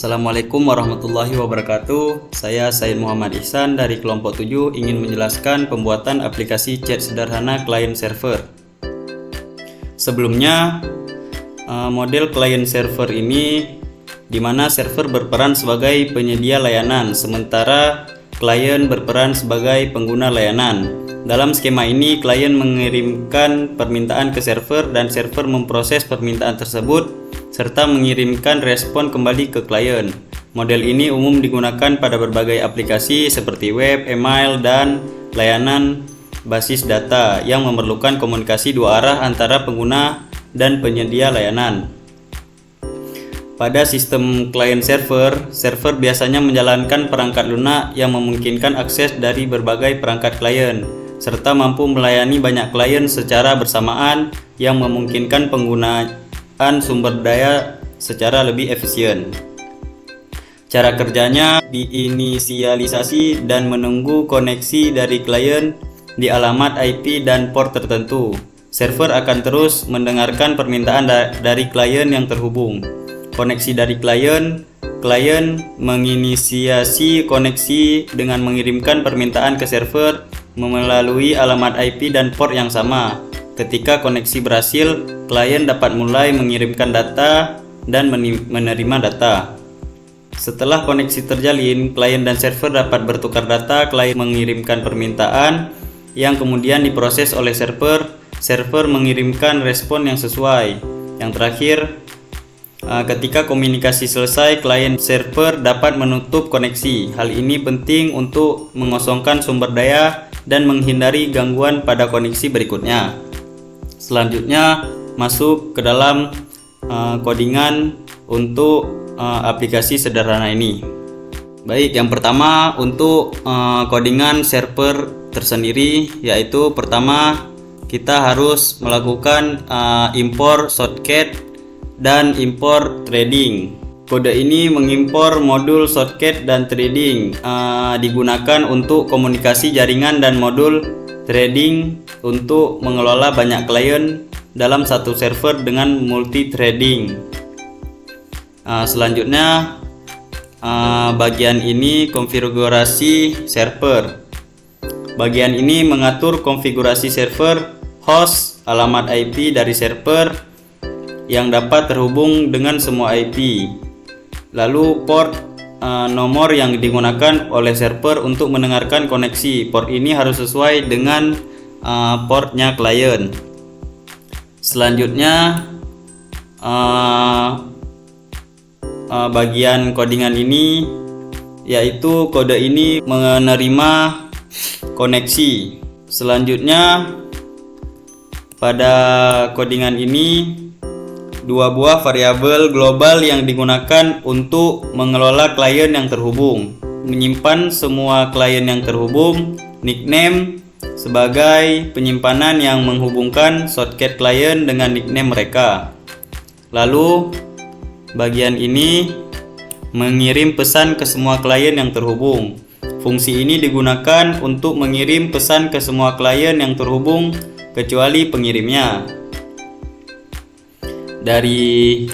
Assalamualaikum warahmatullahi wabarakatuh. Saya Said Muhammad Ihsan dari kelompok 7 ingin menjelaskan pembuatan aplikasi chat sederhana client server. Sebelumnya, model client server ini di mana server berperan sebagai penyedia layanan, sementara klien berperan sebagai pengguna layanan. Dalam skema ini, klien mengirimkan permintaan ke server dan server memproses permintaan tersebut serta mengirimkan respon kembali ke klien. Model ini umum digunakan pada berbagai aplikasi seperti web, email, dan layanan basis data yang memerlukan komunikasi dua arah antara pengguna dan penyedia layanan. Pada sistem client server, server biasanya menjalankan perangkat lunak yang memungkinkan akses dari berbagai perangkat klien, serta mampu melayani banyak klien secara bersamaan yang memungkinkan penggunaan sumber daya secara lebih efisien. Cara kerjanya diinisialisasi dan menunggu koneksi dari klien di alamat IP dan port tertentu. Server akan terus mendengarkan permintaan dari klien yang terhubung. Koneksi dari klien menginisiasi koneksi dengan mengirimkan permintaan ke server melalui alamat IP dan port yang sama. Ketika koneksi berhasil, klien dapat mulai mengirimkan data dan menerima data. Setelah koneksi terjalin, klien dan server dapat bertukar data. Klien mengirimkan permintaan yang kemudian diproses oleh server. Server mengirimkan respon yang sesuai. Yang terakhir, ketika komunikasi selesai, klien server dapat menutup koneksi. Hal ini penting untuk mengosongkan sumber daya dan menghindari gangguan pada koneksi berikutnya. Selanjutnya masuk ke dalam codingan untuk aplikasi sederhana ini. Baik, yang pertama untuk codingan server tersendiri, yaitu pertama kita harus melakukan import shortcut dan import threading. Kode ini mengimpor modul shortcut dan threading, digunakan untuk komunikasi jaringan, dan modul threading untuk mengelola banyak klien dalam satu server dengan multi-threading. Selanjutnya bagian ini konfigurasi server. Bagian ini mengatur konfigurasi server, host, alamat IP dari server yang dapat terhubung dengan semua IP, lalu port, nomor yang digunakan oleh server untuk mendengarkan koneksi. Port ini harus sesuai dengan portnya klien. Selanjutnya bagian codingan ini, yaitu kode ini menerima koneksi. Selanjutnya pada codingan ini dua buah variabel global yang digunakan untuk mengelola klien yang terhubung. Menyimpan semua klien yang terhubung, nickname sebagai penyimpanan yang menghubungkan shortcut klien dengan nickname mereka. Lalu bagian ini mengirim pesan ke semua klien yang terhubung. Fungsi ini digunakan untuk mengirim pesan ke semua klien yang terhubung kecuali pengirimnya. Dari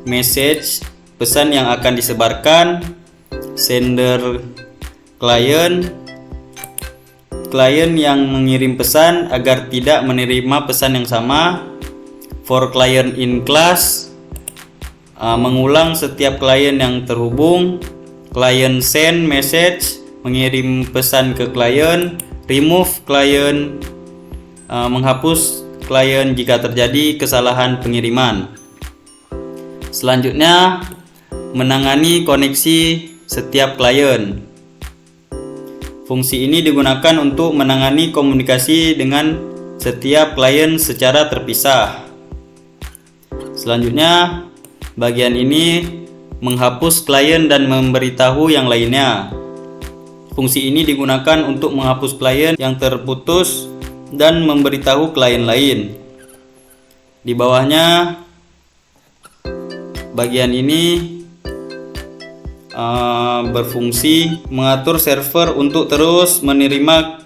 message, pesan yang akan disebarkan, sender klien yang mengirim pesan agar tidak menerima pesan yang sama, for client in class, mengulang setiap klien yang terhubung, client send message, mengirim pesan ke klien, remove klien, menghapus klien jika terjadi kesalahan pengiriman. Selanjutnya, menangani koneksi setiap klien. Fungsi ini digunakan untuk menangani komunikasi dengan setiap klien secara terpisah. Selanjutnya, bagian ini menghapus klien dan memberitahu yang lainnya. Fungsi ini digunakan untuk menghapus klien yang terputus dan memberitahu klien lain. Di bawahnya bagian ini berfungsi mengatur server untuk terus menerima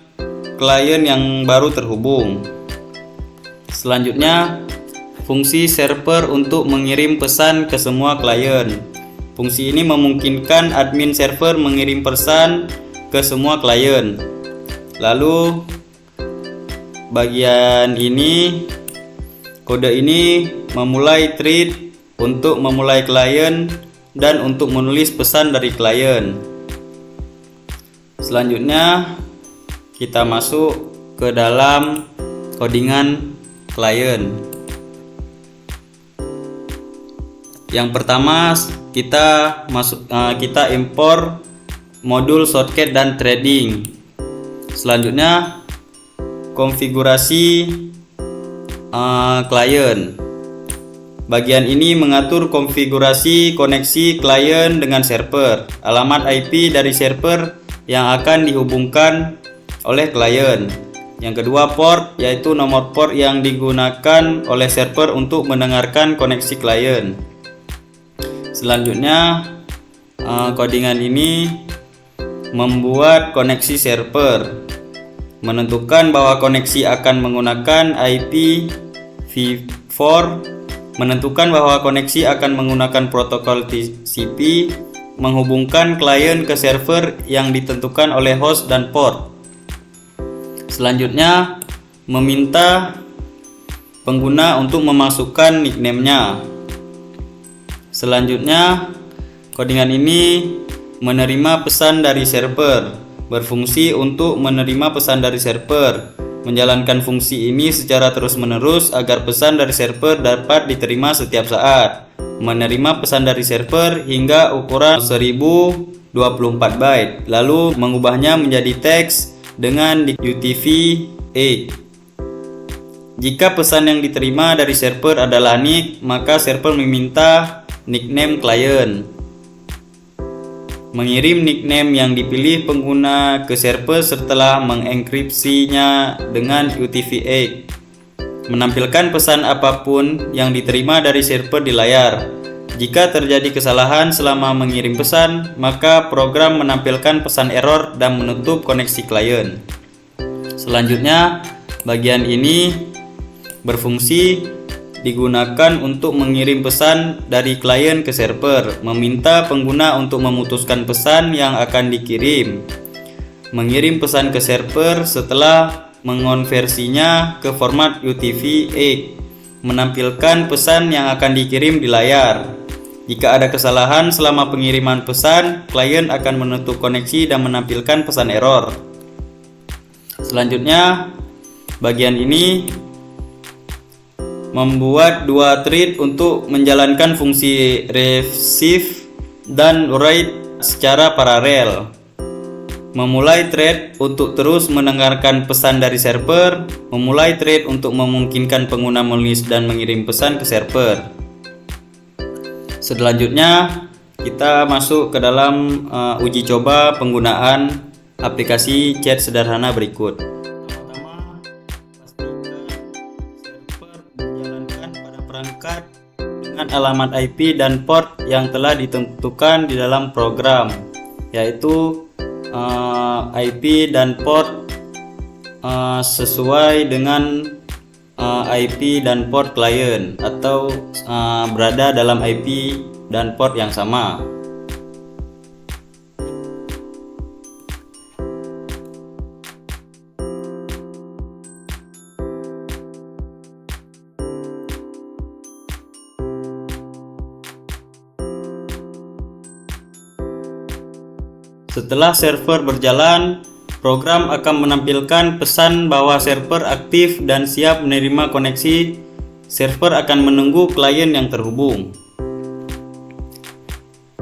klien yang baru terhubung. Selanjutnya, fungsi server untuk mengirim pesan ke semua klien. Fungsi ini memungkinkan admin server mengirim pesan ke semua klien. Lalu bagian ini, kode ini memulai thread untuk memulai klien dan untuk menulis pesan dari klien. Selanjutnya kita masuk ke dalam codingan klien. Yang pertama kita impor modul shortcut dan threading. Selanjutnya konfigurasi klien. Bagian ini mengatur konfigurasi koneksi klien dengan server, alamat IP dari server yang akan dihubungkan oleh klien. Yang kedua, port, yaitu nomor port yang digunakan oleh server untuk mendengarkan koneksi klien. Selanjutnya, codingan ini membuat koneksi server, menentukan bahwa koneksi akan menggunakan IPv4, menentukan bahwa koneksi akan menggunakan protokol TCP, menghubungkan klien ke server yang ditentukan oleh host dan port. Selanjutnya, meminta pengguna untuk memasukkan nickname-nya. Selanjutnya, codingan ini menerima pesan dari server, berfungsi untuk menerima pesan dari server, menjalankan fungsi ini secara terus-menerus agar pesan dari server dapat diterima setiap saat, menerima pesan dari server hingga ukuran 1024 byte, lalu mengubahnya menjadi teks dengan UTF-8. Jika pesan yang diterima dari server adalah nick, maka server meminta nickname klien. Mengirim nickname yang dipilih pengguna ke server setelah mengenkripsinya dengan UTF-8. Menampilkan pesan apapun yang diterima dari server di layar. Jika terjadi kesalahan selama mengirim pesan, maka program menampilkan pesan error dan menutup koneksi klien. Selanjutnya, bagian ini berfungsi digunakan untuk mengirim pesan dari klien ke server, meminta pengguna untuk memutuskan pesan yang akan dikirim, mengirim pesan ke server setelah mengonversinya ke format UTF-8, menampilkan pesan yang akan dikirim di layar. Jika ada kesalahan selama pengiriman pesan, klien akan menutup koneksi dan menampilkan pesan error. Selanjutnya, bagian ini membuat dua thread untuk menjalankan fungsi receive dan write secara paralel. Memulai thread untuk terus mendengarkan pesan dari server, memulai thread untuk memungkinkan pengguna menulis dan mengirim pesan ke server. Selanjutnya, kita masuk ke dalam uji coba penggunaan aplikasi chat sederhana berikut. Perangkat dengan alamat IP dan port yang telah ditentukan di dalam program, yaitu IP dan port sesuai dengan IP dan port klien atau berada dalam IP dan port yang sama. Setelah server berjalan, program akan menampilkan pesan bahwa server aktif dan siap menerima koneksi. Server akan menunggu klien yang terhubung.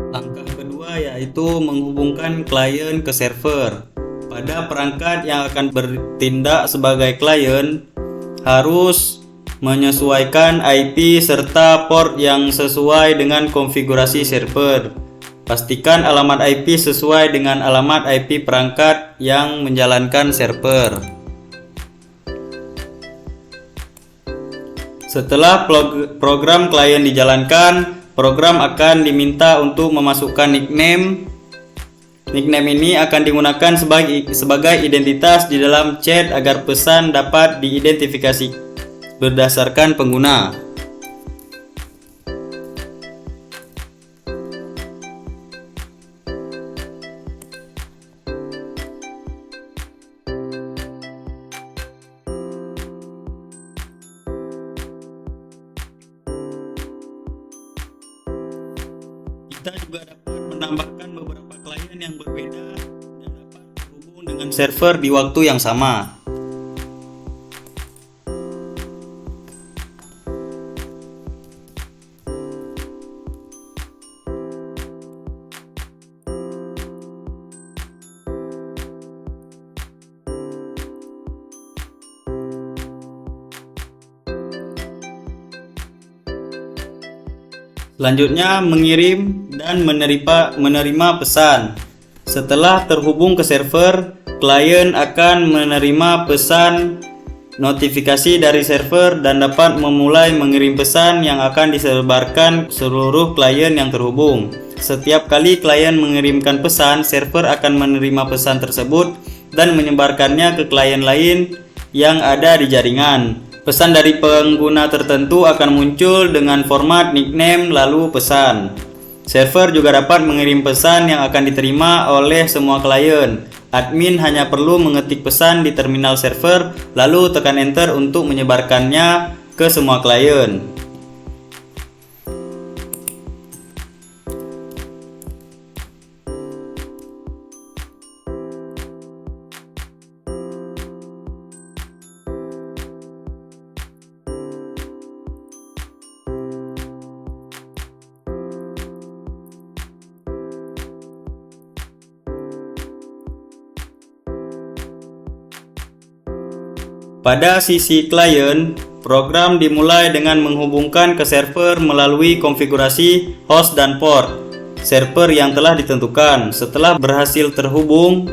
Langkah kedua yaitu menghubungkan klien ke server. Pada perangkat yang akan bertindak sebagai klien, harus menyesuaikan IP serta port yang sesuai dengan konfigurasi server. Pastikan alamat IP sesuai dengan alamat IP perangkat yang menjalankan server. Setelah program klien dijalankan, program akan diminta untuk memasukkan nickname. Nickname ini akan digunakan sebagai identitas di dalam chat agar pesan dapat diidentifikasi berdasarkan pengguna. Kita juga dapat menambahkan beberapa klien yang berbeda dan dapat terhubung dengan server di waktu yang sama. Selanjutnya, mengirim dan menerima pesan. Setelah terhubung ke server, klien akan menerima pesan notifikasi dari server dan dapat memulai mengirim pesan yang akan disebarkan seluruh klien yang terhubung. Setiap kali klien mengirimkan pesan, server akan menerima pesan tersebut dan menyebarkannya ke klien lain yang ada di jaringan. Pesan dari pengguna tertentu akan muncul dengan format nickname lalu pesan. Server juga dapat mengirim pesan yang akan diterima oleh semua klien. Admin hanya perlu mengetik pesan di terminal server lalu tekan enter untuk menyebarkannya ke semua klien. Pada sisi klien, program dimulai dengan menghubungkan ke server melalui konfigurasi host dan port server yang telah ditentukan. Setelah berhasil terhubung,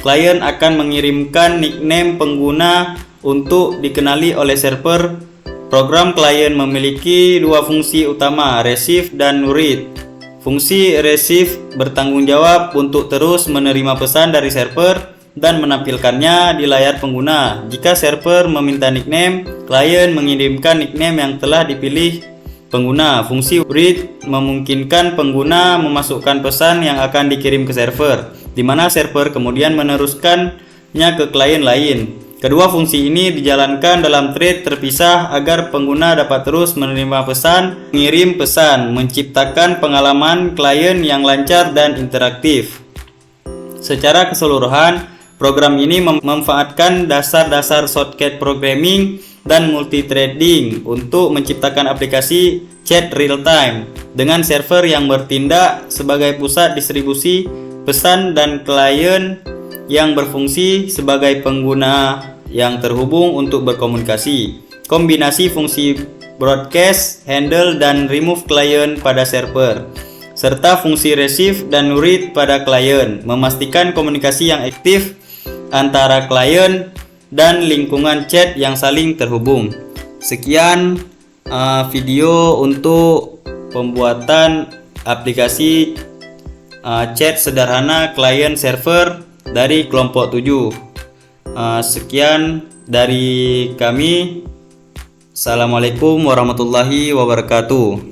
klien akan mengirimkan nickname pengguna untuk dikenali oleh server. Program klien memiliki dua fungsi utama, receive dan read. Fungsi receive bertanggung jawab untuk terus menerima pesan dari server dan menampilkannya di layar pengguna. Jika server meminta nickname, klien mengirimkan nickname yang telah dipilih pengguna. Fungsi read memungkinkan pengguna memasukkan pesan yang akan dikirim ke server, di mana server kemudian meneruskannya ke klien lain. Kedua fungsi ini dijalankan dalam thread terpisah agar pengguna dapat terus menerima pesan, mengirim pesan, menciptakan pengalaman klien yang lancar dan interaktif. Secara keseluruhan, program ini memanfaatkan dasar-dasar shortcut programming dan multithreading untuk menciptakan aplikasi chat real-time dengan server yang bertindak sebagai pusat distribusi pesan dan klien yang berfungsi sebagai pengguna yang terhubung untuk berkomunikasi. Kombinasi fungsi broadcast, handle, dan remove klien pada server, serta fungsi receive dan read pada klien, memastikan komunikasi yang aktif antara klien dan lingkungan chat yang saling terhubung. Sekian video untuk pembuatan aplikasi chat sederhana klien server dari kelompok 7. Sekian dari kami. Assalamualaikum warahmatullahi wabarakatuh.